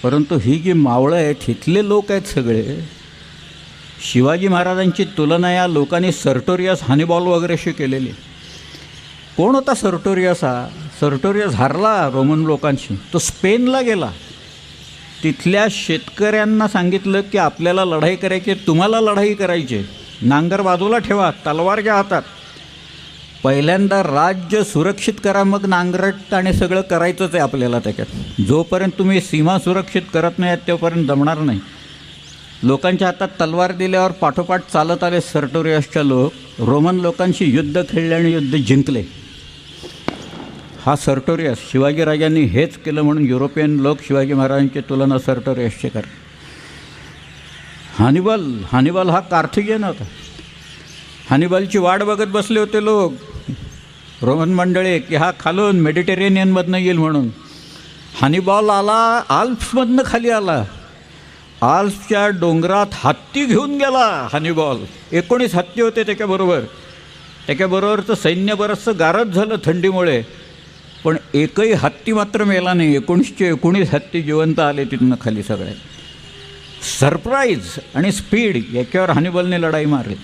परंतु ही जी मावळं आहेत इथले लोक आहेत सगळे, शिवाजी महाराजांची तुलना या लोकांनी सर्टोरियस हॅनिबॉल वगैरेशी केलेली. कोण होता सर्टोरियस? सर्टोरियस हारला रोमन लोकांशी. तो स्पेनला गेला. तिथल्या शेतकऱ्यांना सांगितलं की आपल्याला लढाई करायची, तुम्हाला लढाई करायची, नांगर बाजूला ठेवा, तलवार घ्या हातात. पहिल्यांदा राज्य सुरक्षित करा, मग नांगरट आणि सगळं करायचंच आहे आपल्याला त्याच्यात. जोपर्यंत तुम्ही सीमा सुरक्षित करत नाही तोपर्यंत जमणार नाही. लोकांच्या हातात तलवार दिल्यावर पाठोपाठ चालत आले सर्टोरियसच्या लोक. रोमन लोकांशी युद्ध खेळले आणि युद्ध जिंकले. हा सर्टोरियस. शिवाजीराजांनी हेच केलं म्हणून युरोपियन लोक शिवाजी महाराजांची तुलना सर्टोरियसची करतात. हॅनिबल हा कार्थिगियन होता. हॅनिबलची वाट बघत बसले होते लोक, रोमन मंडळी, की हा खालून मेडिटेरेनियनमधनं येईल म्हणून. हॅनिबॉल आला, आल्प्समधनं खाली आला. आल्प्सच्या डोंगरात हत्ती घेऊन गेला हॅनिबॉल. 19 हत्ती होते त्याच्याबरोबरचं सैन्य बरंचसं गारद झालं थंडीमुळे, पण एकही हत्ती मात्र मेला नाही. 19 हत्ती जिवंत आले तिथनं खाली सगळे. सरप्राईज आणि स्पीड याच्यावर हॅनिबलने लढाई मारली.